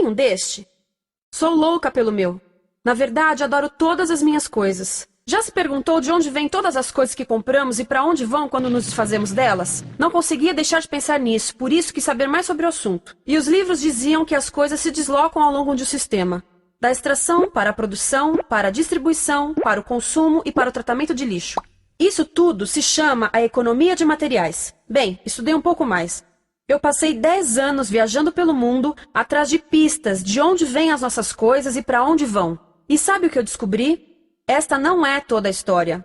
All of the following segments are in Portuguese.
tem um deste? Sou louca pelo meu. Na verdade, adoro todas as minhas coisas. Já se perguntou de onde vêm todas as coisas que compramos e para onde vão quando nos desfazemos delas? Não conseguia deixar de pensar nisso, por isso quis saber mais sobre o assunto. E os livros diziam que as coisas se deslocam ao longo de um sistema. Da extração, para a produção, para a distribuição, para o consumo e para o tratamento de lixo. Isso tudo se chama a economia de materiais. Bem, estudei um pouco mais. Eu passei 10 anos viajando pelo mundo atrás de pistas de onde vêm as nossas coisas e para onde vão. E sabe o que eu descobri? Esta não é toda a história.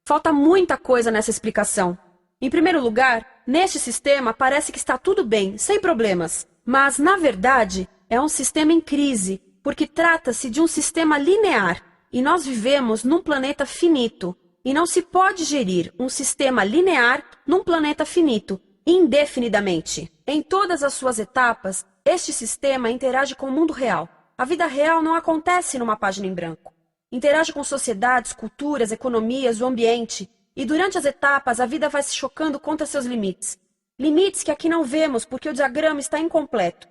Falta muita coisa nessa explicação. Em primeiro lugar, neste sistema parece que está tudo bem, sem problemas. Mas, na verdade, é um sistema em crise, porque trata-se de um sistema linear. E nós vivemos num planeta finito. E não se pode gerir um sistema linear num planeta finito, indefinidamente. Em todas as suas etapas, este sistema interage com o mundo real. A vida real não acontece numa página em branco. Interage com sociedades, culturas, economias, o ambiente. E durante as etapas, a vida vai se chocando contra seus limites. Limites que aqui não vemos porque o diagrama está incompleto.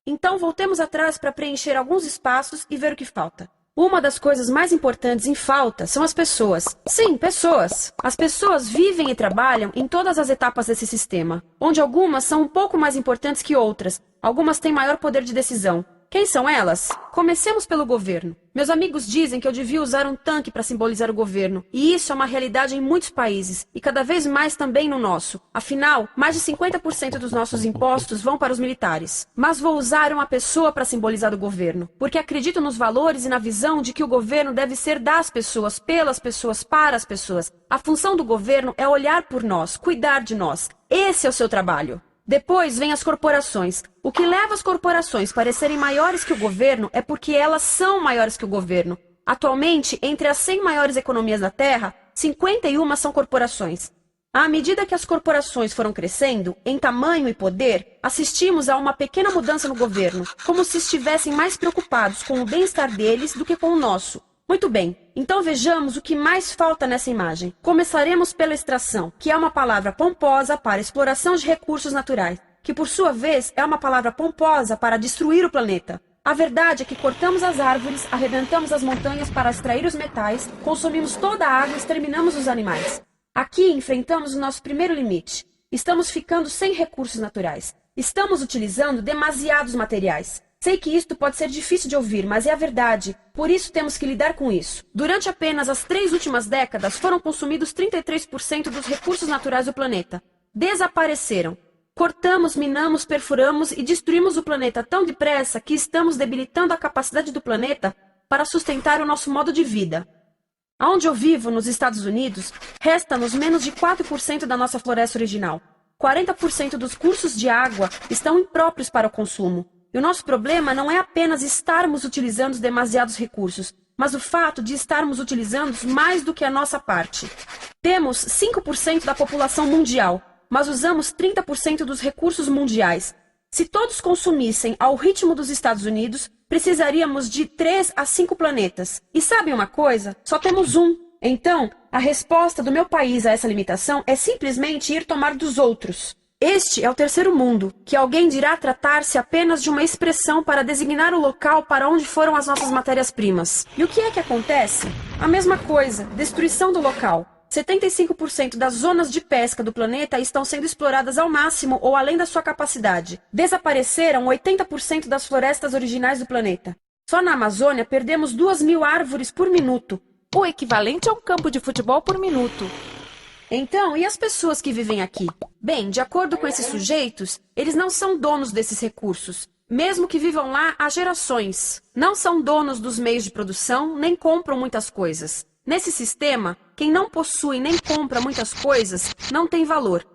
Então, voltemos atrás para preencher alguns espaços e ver o que falta. Uma das coisas mais importantes em falta são as pessoas. Sim, pessoas. As pessoas vivem e trabalham em todas as etapas desse sistema, onde algumas são um pouco mais importantes que outras. Algumas têm maior poder de decisão. Quem são elas? Comecemos pelo governo. Meus amigos dizem que eu devia usar um tanque para simbolizar o governo. E isso é uma realidade em muitos países. E cada vez mais também no nosso. Afinal, mais de 50% dos nossos impostos vão para os militares. Mas vou usar uma pessoa para simbolizar o governo. Porque acredito nos valores e na visão de que o governo deve ser das pessoas, pelas pessoas, para as pessoas. A função do governo é olhar por nós, cuidar de nós. Esse é o seu trabalho. Depois vem as corporações. O que leva as corporações a parecerem maiores que o governo é porque elas são maiores que o governo. Atualmente, entre as 100 maiores economias da Terra, 51 são corporações. À medida que as corporações foram crescendo, em tamanho e poder, assistimos a uma pequena mudança no governo, como se estivessem mais preocupados com o bem-estar deles do que com o nosso. Muito bem, então vejamos o que mais falta nessa imagem. Começaremos pela extração, que é uma palavra pomposa para exploração de recursos naturais, que por sua vez é uma palavra pomposa para destruir o planeta. A verdade é que cortamos as árvores, arrebentamos as montanhas para extrair os metais, consumimos toda a água e exterminamos os animais. Aqui enfrentamos o nosso primeiro limite. Estamos ficando sem recursos naturais. Estamos utilizando demasiados materiais. Sei que isto pode ser difícil de ouvir, mas é a verdade. Por isso temos que lidar com isso. Durante apenas as 3 últimas décadas, foram consumidos 33% dos recursos naturais do planeta. Desapareceram. Cortamos, minamos, perfuramos e destruímos o planeta tão depressa que estamos debilitando a capacidade do planeta para sustentar o nosso modo de vida. Aonde eu vivo, nos Estados Unidos, resta-nos menos de 4% da nossa floresta original. 40% dos cursos de água estão impróprios para o consumo. E o nosso problema não é apenas estarmos utilizando demasiados recursos, mas o fato de estarmos utilizando mais do que a nossa parte. Temos 5% da população mundial, mas usamos 30% dos recursos mundiais. Se todos consumissem ao ritmo dos Estados Unidos, precisaríamos de 3 a 5 planetas. E sabem uma coisa? Só temos um. Então, a resposta do meu país a essa limitação é simplesmente ir tomar dos outros. Este é o terceiro mundo, que alguém dirá tratar-se apenas de uma expressão para designar o local para onde foram as nossas matérias-primas. E o que é que acontece? A mesma coisa, destruição do local. 75% das zonas de pesca do planeta estão sendo exploradas ao máximo ou além da sua capacidade. Desapareceram 80% das florestas originais do planeta. Só na Amazônia perdemos 2.000 árvores por minuto. O equivalente a um campo de futebol por minuto. Então, e as pessoas que vivem aqui? Bem, de acordo com esses sujeitos, eles não são donos desses recursos, mesmo que vivam lá há gerações. Não são donos dos meios de produção, nem compram muitas coisas. Nesse sistema, quem não possui nem compra muitas coisas não tem valor.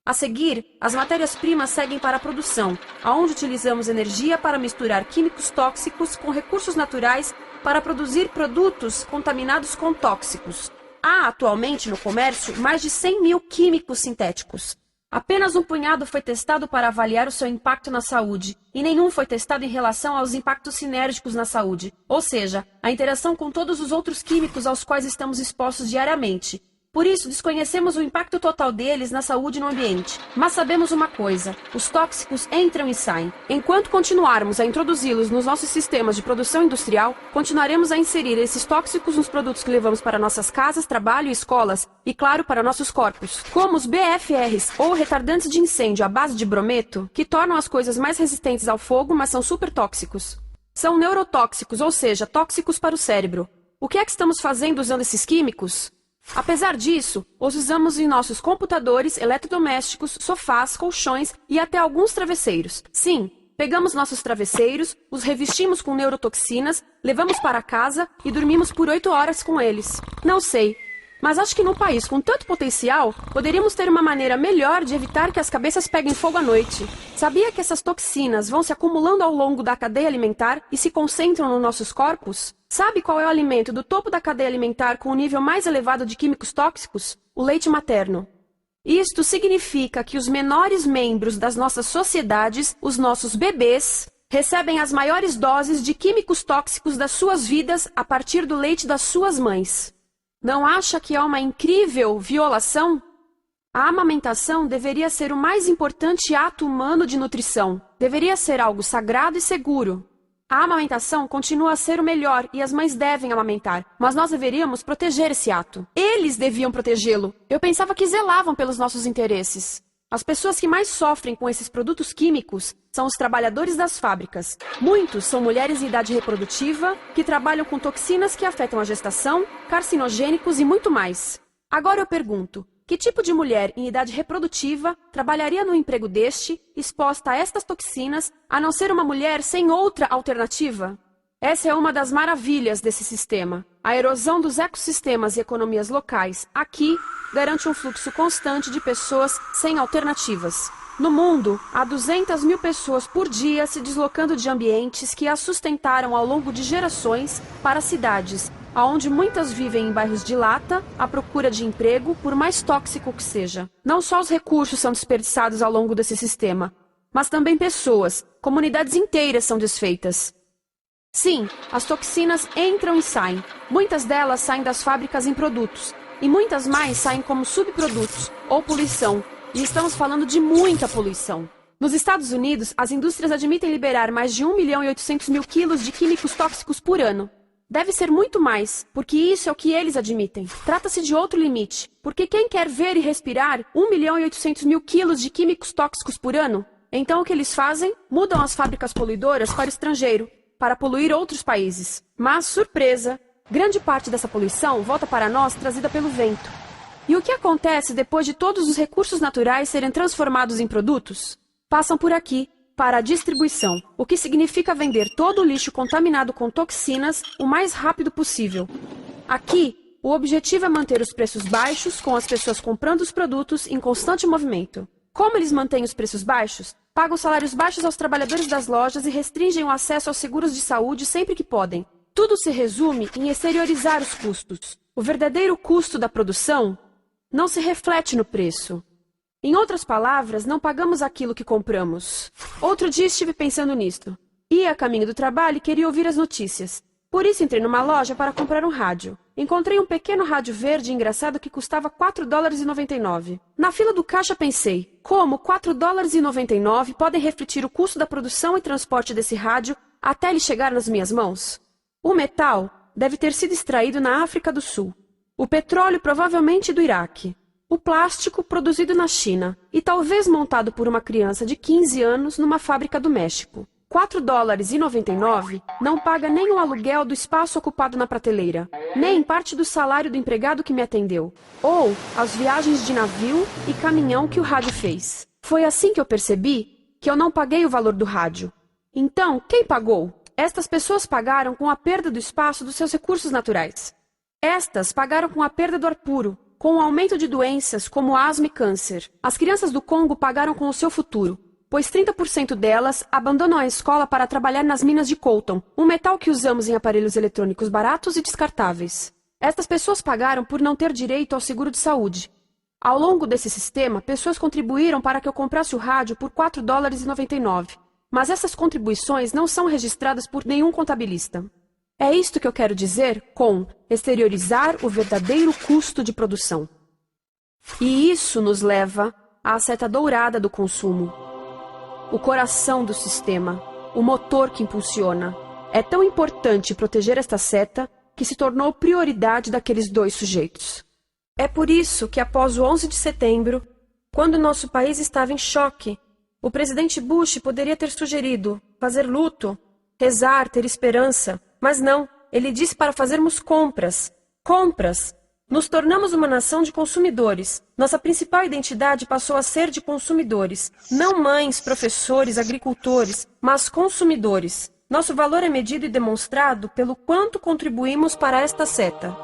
A seguir, as matérias-primas seguem para a produção, onde utilizamos energia para misturar químicos tóxicos com recursos naturais para produzir produtos contaminados com tóxicos. Há atualmente no comércio mais de 100.000 químicos sintéticos. Apenas um punhado foi testado para avaliar o seu impacto na saúde, e nenhum foi testado em relação aos impactos sinérgicos na saúde, ou seja, a interação com todos os outros químicos aos quais estamos expostos diariamente. Por isso, desconhecemos o impacto total deles na saúde e no ambiente. Mas sabemos uma coisa: os tóxicos entram e saem. Enquanto continuarmos a introduzi-los nos nossos sistemas de produção industrial, continuaremos a inserir esses tóxicos nos produtos que levamos para nossas casas, trabalho e escolas, e claro, para nossos corpos. Como os BFRs, ou retardantes de incêndio à base de brometo, que tornam as coisas mais resistentes ao fogo, mas são super tóxicos. São neurotóxicos, ou seja, tóxicos para o cérebro. O que é que estamos fazendo usando esses químicos? Apesar disso, os usamos em nossos computadores, eletrodomésticos, sofás, colchões e até alguns travesseiros. Sim, pegamos nossos travesseiros, os revestimos com neurotoxinas, levamos para casa e dormimos por 8 horas com eles. Não sei, mas acho que num país com tanto potencial, poderíamos ter uma maneira melhor de evitar que as cabeças peguem fogo à noite. Sabia que essas toxinas vão se acumulando ao longo da cadeia alimentar e se concentram nos nossos corpos? Sabe qual é o alimento do topo da cadeia alimentar com o nível mais elevado de químicos tóxicos? O leite materno. Isto significa que os menores membros das nossas sociedades, os nossos bebês, recebem as maiores doses de químicos tóxicos das suas vidas a partir do leite das suas mães. Não acha que é uma incrível violação? A amamentação deveria ser o mais importante ato humano de nutrição. Deveria ser algo sagrado e seguro. A amamentação continua a ser o melhor e as mães devem amamentar, mas nós deveríamos proteger esse ato. Eles deviam protegê-lo. Eu pensava que zelavam pelos nossos interesses. As pessoas que mais sofrem com esses produtos químicos são os trabalhadores das fábricas. Muitos são mulheres em idade reprodutiva que trabalham com toxinas que afetam a gestação, carcinogênicos e muito mais. Agora eu pergunto: que tipo de mulher em idade reprodutiva trabalharia no emprego deste, exposta a estas toxinas, a não ser uma mulher sem outra alternativa? Essa é uma das maravilhas desse sistema. A erosão dos ecossistemas e economias locais aqui garante um fluxo constante de pessoas sem alternativas. No mundo, há 200 mil pessoas por dia se deslocando de ambientes que as sustentaram ao longo de gerações para cidades, onde muitas vivem em bairros de lata, à procura de emprego, por mais tóxico que seja. Não só os recursos são desperdiçados ao longo desse sistema, mas também pessoas, comunidades inteiras são desfeitas. Sim, as toxinas entram e saem. Muitas delas saem das fábricas em produtos, e muitas mais saem como subprodutos, ou poluição. E estamos falando de muita poluição. Nos Estados Unidos, as indústrias admitem liberar mais de 1.800.000 quilos de químicos tóxicos por ano. Deve ser muito mais, porque isso é o que eles admitem. Trata-se de outro limite, porque quem quer ver e respirar 1.800.000 quilos de químicos tóxicos por ano? Então o que eles fazem? Mudam as fábricas poluidoras para o estrangeiro, para poluir outros países. Mas, surpresa, grande parte dessa poluição volta para nós trazida pelo vento. E o que acontece depois de todos os recursos naturais serem transformados em produtos? Passam por aqui, para a distribuição, o que significa vender todo o lixo contaminado com toxinas o mais rápido possível. Aqui, o objetivo é manter os preços baixos, com as pessoas comprando os produtos em constante movimento. Como eles mantêm os preços baixos? Pagam salários baixos aos trabalhadores das lojas e restringem o acesso aos seguros de saúde sempre que podem. Tudo se resume em exteriorizar os custos. O verdadeiro custo da produção não se reflete no preço. Em outras palavras, não pagamos aquilo que compramos. Outro dia estive pensando nisto. Ia a caminho do trabalho e queria ouvir as notícias. Por isso entrei numa loja para comprar um rádio. Encontrei um pequeno rádio verde engraçado que custava $4,99. Na fila do caixa pensei, como $4,99 podem refletir o custo da produção e transporte desse rádio até ele chegar nas minhas mãos? O metal deve ter sido extraído na África do Sul. O petróleo provavelmente do Iraque. O plástico produzido na China e talvez montado por uma criança de 15 anos numa fábrica do México. $4,99 não paga nem o aluguel do espaço ocupado na prateleira, nem parte do salário do empregado que me atendeu, ou as viagens de navio e caminhão que o rádio fez. Foi assim que eu percebi que eu não paguei o valor do rádio. Então, quem pagou? Estas pessoas pagaram com a perda do espaço dos seus recursos naturais. Estas pagaram com a perda do ar puro, com o aumento de doenças como asma e câncer. As crianças do Congo pagaram com o seu futuro, pois 30% delas abandonam a escola para trabalhar nas minas de coltan, um metal que usamos em aparelhos eletrônicos baratos e descartáveis. Estas pessoas pagaram por não ter direito ao seguro de saúde. Ao longo desse sistema, pessoas contribuíram para que eu comprasse o rádio por $4,99. Mas essas contribuições não são registradas por nenhum contabilista. É isto que eu quero dizer com exteriorizar o verdadeiro custo de produção. E isso nos leva à seta dourada do consumo. O coração do sistema, o motor que impulsiona. É tão importante proteger esta seta que se tornou prioridade daqueles dois sujeitos. É por isso que após o 11 de setembro, quando nosso país estava em choque, o presidente Bush poderia ter sugerido fazer luto, rezar, ter esperança, mas não, ele disse para fazermos compras. Compras! Nos tornamos uma nação de consumidores. Nossa principal identidade passou a ser de consumidores. Não mães, professores, agricultores, mas consumidores. Nosso valor é medido e demonstrado pelo quanto contribuímos para esta seta.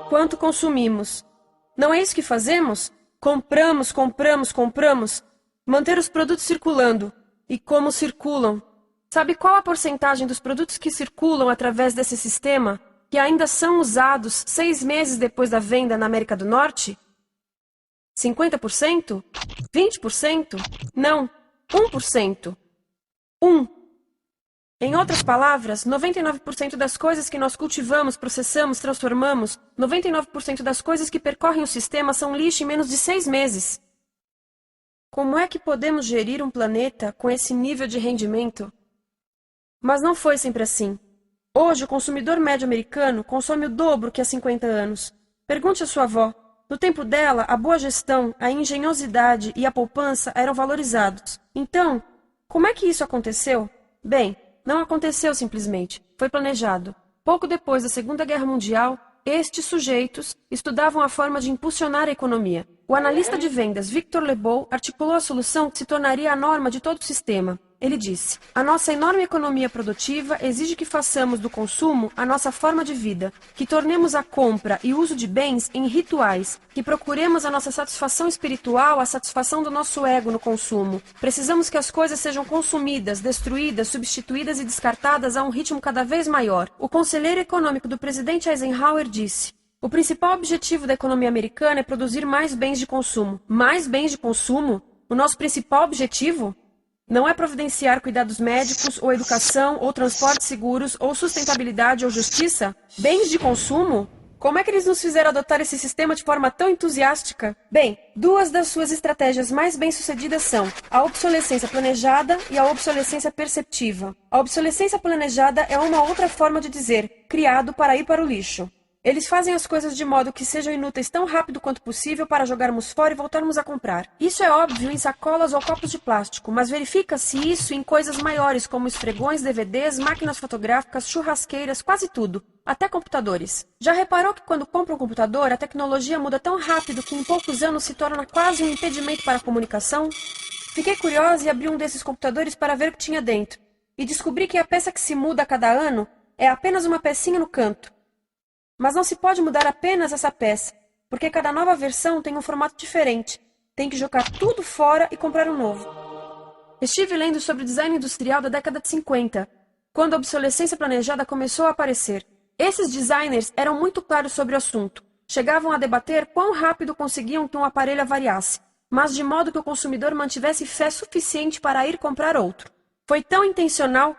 Quanto consumimos. Não é isso que fazemos? Compramos, compramos, compramos. Manter os produtos circulando. E como circulam? Sabe qual a porcentagem dos produtos que circulam através desse sistema que ainda são usados 6 meses depois da venda na América do Norte? 50%? 20%? Não, 1%. 1. Em outras palavras, 99% das coisas que nós cultivamos, processamos, transformamos, 99% das coisas que percorrem o sistema são lixo em menos de 6 meses. Como é que podemos gerir um planeta com esse nível de rendimento? Mas não foi sempre assim. Hoje, o consumidor médio americano consome o dobro que há 50 anos. Pergunte à sua avó. No tempo dela, a boa gestão, a engenhosidade e a poupança eram valorizados. Então, como é que isso aconteceu? Bem, não aconteceu simplesmente. Foi planejado. Pouco depois da Segunda Guerra Mundial, estes sujeitos estudavam a forma de impulsionar a economia. O analista de vendas Victor Lebow articulou a solução que se tornaria a norma de todo o sistema. Ele disse: a nossa enorme economia produtiva exige que façamos do consumo a nossa forma de vida, que tornemos a compra e uso de bens em rituais, que procuremos a nossa satisfação espiritual, a satisfação do nosso ego no consumo. Precisamos que as coisas sejam consumidas, destruídas, substituídas e descartadas a um ritmo cada vez maior. O conselheiro econômico do presidente Eisenhower disse: o principal objetivo da economia americana é produzir mais bens de consumo. Mais bens de consumo? O nosso principal objetivo? Não é providenciar cuidados médicos, ou educação, ou transportes seguros, ou sustentabilidade, ou justiça? Bens de consumo? Como é que eles nos fizeram adotar esse sistema de forma tão entusiástica? Bem, 2 das suas estratégias mais bem-sucedidas são a obsolescência planejada e a obsolescência perceptiva. A obsolescência planejada é uma outra forma de dizer criado para ir para o lixo. Eles fazem as coisas de modo que sejam inúteis tão rápido quanto possível para jogarmos fora e voltarmos a comprar. Isso é óbvio em sacolas ou copos de plástico, mas verifica-se isso em coisas maiores como esfregões, DVDs, máquinas fotográficas, churrasqueiras, quase tudo, até computadores. Já reparou que quando compra um computador, a tecnologia muda tão rápido que em poucos anos se torna quase um impedimento para a comunicação? Fiquei curiosa e abri um desses computadores para ver o que tinha dentro, e descobri que a peça que se muda a cada ano é apenas uma pecinha no canto. Mas não se pode mudar apenas essa peça, porque cada nova versão tem um formato diferente. Tem que jogar tudo fora e comprar um novo. Estive lendo sobre o design industrial da década de 50, quando a obsolescência planejada começou a aparecer. Esses designers eram muito claros sobre o assunto. Chegavam a debater quão rápido conseguiam que um aparelho avariasse, mas de modo que o consumidor mantivesse fé suficiente para ir comprar outro. Foi tão intencional,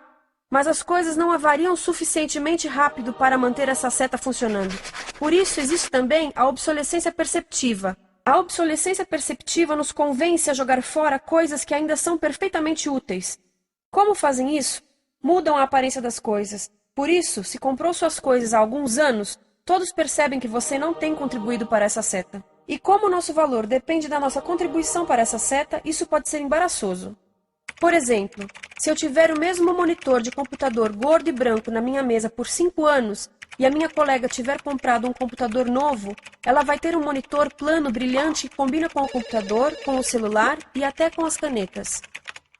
mas as coisas não avariam suficientemente rápido para manter essa seta funcionando. Por isso existe também a obsolescência perceptiva. A obsolescência perceptiva nos convence a jogar fora coisas que ainda são perfeitamente úteis. Como fazem isso? Mudam a aparência das coisas. Por isso, se comprou suas coisas há alguns anos, todos percebem que você não tem contribuído para essa seta. E como o nosso valor depende da nossa contribuição para essa seta, isso pode ser embaraçoso. Por exemplo, se eu tiver o mesmo monitor de computador gordo e branco na minha mesa por 5 anos e a minha colega tiver comprado um computador novo, ela vai ter um monitor plano brilhante que combina com o computador, com o celular e até com as canetas.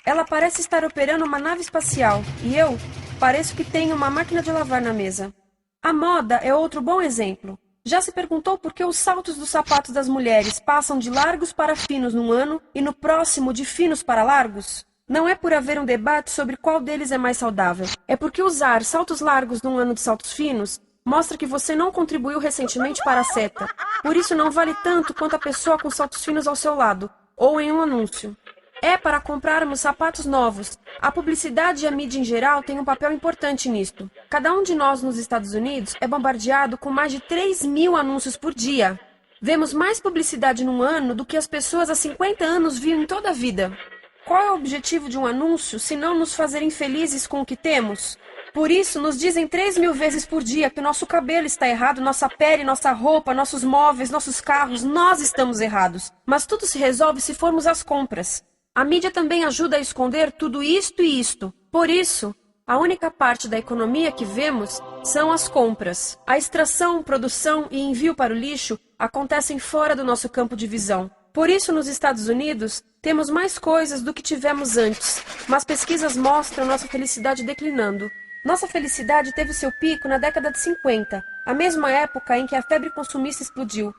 Ela parece estar operando uma nave espacial e eu pareço que tenho uma máquina de lavar na mesa. A moda é outro bom exemplo. Já se perguntou por que os saltos dos sapatos das mulheres passam de largos para finos num ano e no próximo de finos para largos? Não é por haver um debate sobre qual deles é mais saudável. É porque usar saltos largos num ano de saltos finos mostra que você não contribuiu recentemente para a seta. Por isso não vale tanto quanto a pessoa com saltos finos ao seu lado, ou em um anúncio. É para comprarmos sapatos novos. A publicidade e a mídia em geral têm um papel importante nisto. Cada um de nós nos Estados Unidos é bombardeado com mais de 3.000 anúncios por dia. Vemos mais publicidade num ano do que as pessoas há 50 anos viam em toda a vida. Qual é o objetivo de um anúncio se não nos fazer infelizes com o que temos? Por isso, nos dizem 3.000 vezes por dia que o nosso cabelo está errado, nossa pele, nossa roupa, nossos móveis, nossos carros, nós estamos errados. Mas tudo se resolve se formos às compras. A mídia também ajuda a esconder tudo isto e isto. Por isso, a única parte da economia que vemos são as compras. A extração, produção e envio para o lixo acontecem fora do nosso campo de visão. Por isso, nos Estados Unidos, temos mais coisas do que tivemos antes, mas pesquisas mostram nossa felicidade declinando. Nossa felicidade teve seu pico na década de 50, a mesma época em que a febre consumista explodiu.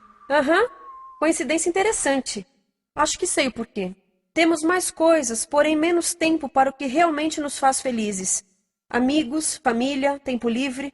Coincidência interessante. Acho que sei o porquê. Temos mais coisas, porém menos tempo para o que realmente nos faz felizes. Amigos, família, tempo livre.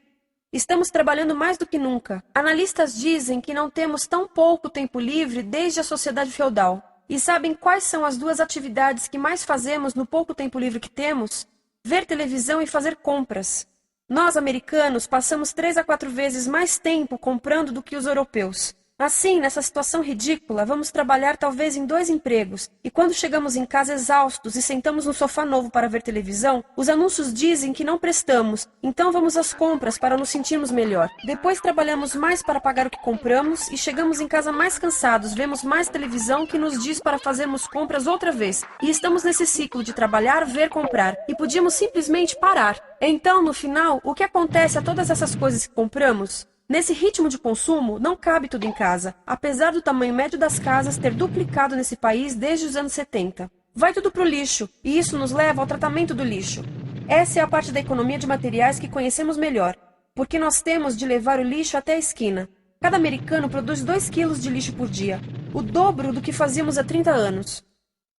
Estamos trabalhando mais do que nunca. Analistas dizem que não temos tão pouco tempo livre desde a sociedade feudal. E sabem quais são as duas atividades que mais fazemos no pouco tempo livre que temos? Ver televisão e fazer compras. Nós, americanos, passamos 3 a 4 vezes mais tempo comprando do que os europeus. Assim, nessa situação ridícula, vamos trabalhar talvez em 2 empregos, e quando chegamos em casa exaustos e sentamos no sofá novo para ver televisão, os anúncios dizem que não prestamos, então vamos às compras para nos sentirmos melhor. Depois trabalhamos mais para pagar o que compramos e chegamos em casa mais cansados, vemos mais televisão que nos diz para fazermos compras outra vez. E estamos nesse ciclo de trabalhar, ver, comprar, e podíamos simplesmente parar. Então, no final, o que acontece a todas essas coisas que compramos? Nesse ritmo de consumo, não cabe tudo em casa, apesar do tamanho médio das casas ter duplicado nesse país desde os anos 70. Vai tudo para o lixo, e isso nos leva ao tratamento do lixo. Essa é a parte da economia de materiais que conhecemos melhor, porque nós temos de levar o lixo até a esquina. Cada americano produz 2 quilos de lixo por dia, o dobro do que fazíamos há 30 anos.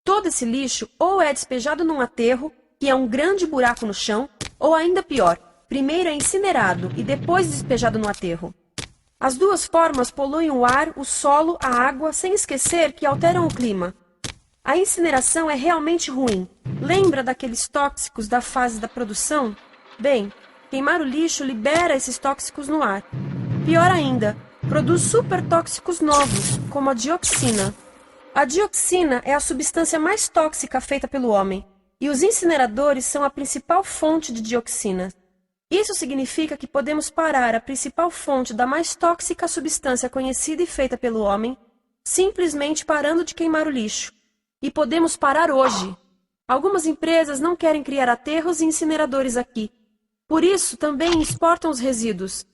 Todo esse lixo ou é despejado num aterro, que é um grande buraco no chão, ou ainda pior, primeiro é incinerado e depois despejado no aterro. As duas formas poluem o ar, o solo, a água, sem esquecer que alteram o clima. A incineração é realmente ruim. Lembra daqueles tóxicos da fase da produção? Bem, queimar o lixo libera esses tóxicos no ar. Pior ainda, produz supertóxicos novos, como a dioxina. A dioxina é a substância mais tóxica feita pelo homem, e os incineradores são a principal fonte de dioxina. Isso significa que podemos parar a principal fonte da mais tóxica substância conhecida e feita pelo homem, simplesmente parando de queimar o lixo. E podemos parar hoje. Algumas empresas não querem criar aterros e incineradores aqui. Por isso, também exportam os resíduos.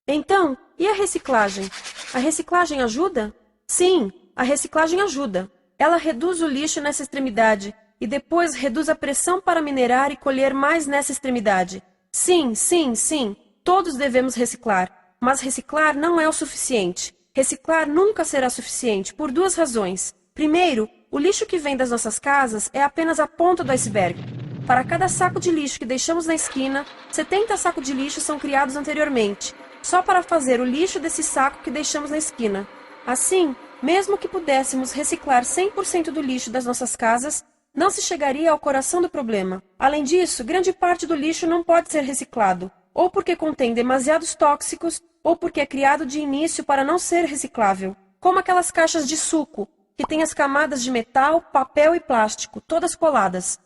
Então, e a reciclagem? A reciclagem ajuda? Sim, a reciclagem ajuda. Ela reduz o lixo nessa extremidade e depois reduz a pressão para minerar e colher mais nessa extremidade. Sim, todos devemos reciclar, mas reciclar não é o suficiente. Reciclar nunca será suficiente, por 2 razões. Primeiro, o lixo que vem das nossas casas é apenas a ponta do iceberg. Para cada saco de lixo que deixamos na esquina, 70 sacos de lixo são criados anteriormente, só para fazer o lixo desse saco que deixamos na esquina. Assim, mesmo que pudéssemos reciclar 100% do lixo das nossas casas, não se chegaria ao coração do problema. Além disso, grande parte do lixo não pode ser reciclado, ou porque contém demasiados tóxicos, ou porque é criado de início para não ser reciclável. Como aquelas caixas de suco, que têm as camadas de metal, papel e plástico, todas coladas.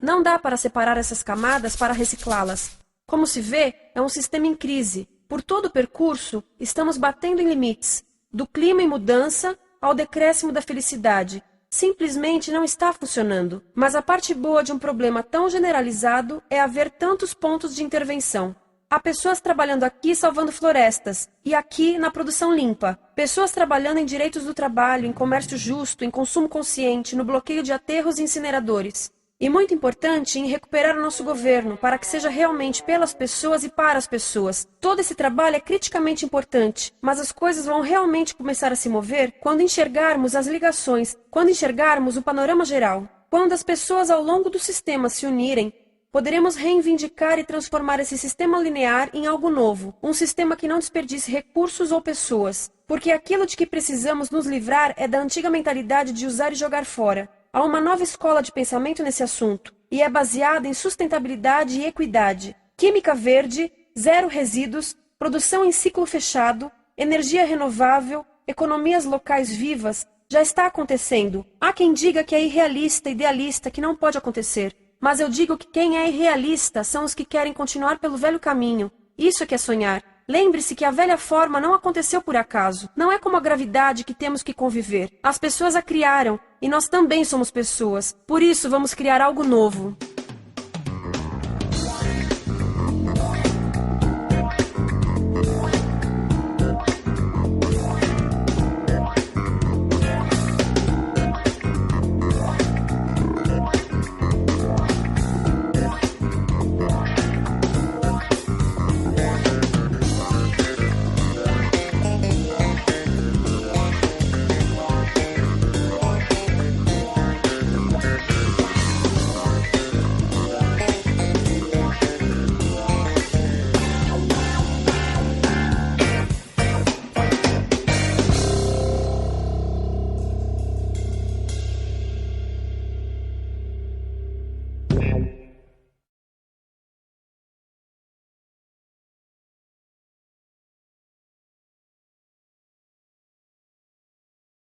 Não dá para separar essas camadas para reciclá-las. Como se vê, é um sistema em crise. Por todo o percurso, estamos batendo em limites, do clima em mudança ao decréscimo da felicidade. Simplesmente não está funcionando. Mas a parte boa de um problema tão generalizado é haver tantos pontos de intervenção. Há pessoas trabalhando aqui salvando florestas, e aqui na produção limpa. Pessoas trabalhando em direitos do trabalho, em comércio justo, em consumo consciente, no bloqueio de aterros e incineradores. E muito importante, em recuperar o nosso governo, para que seja realmente pelas pessoas e para as pessoas. Todo esse trabalho é criticamente importante, mas as coisas vão realmente começar a se mover quando enxergarmos as ligações, quando enxergarmos o panorama geral. Quando as pessoas ao longo do sistema se unirem, poderemos reivindicar e transformar esse sistema linear em algo novo, um sistema que não desperdice recursos ou pessoas, porque aquilo de que precisamos nos livrar é da antiga mentalidade de usar e jogar fora. Há uma nova escola de pensamento nesse assunto, e é baseada em sustentabilidade e equidade, química verde, zero resíduos, produção em ciclo fechado, energia renovável, economias locais vivas, já está acontecendo. Há quem diga que é irrealista, idealista, que não pode acontecer. Mas eu digo que quem é irrealista são os que querem continuar pelo velho caminho. Isso é que é sonhar. Lembre-se que a velha forma não aconteceu por acaso. Não é como a gravidade que temos que conviver. As pessoas a criaram, e nós também somos pessoas. Por isso vamos criar algo novo.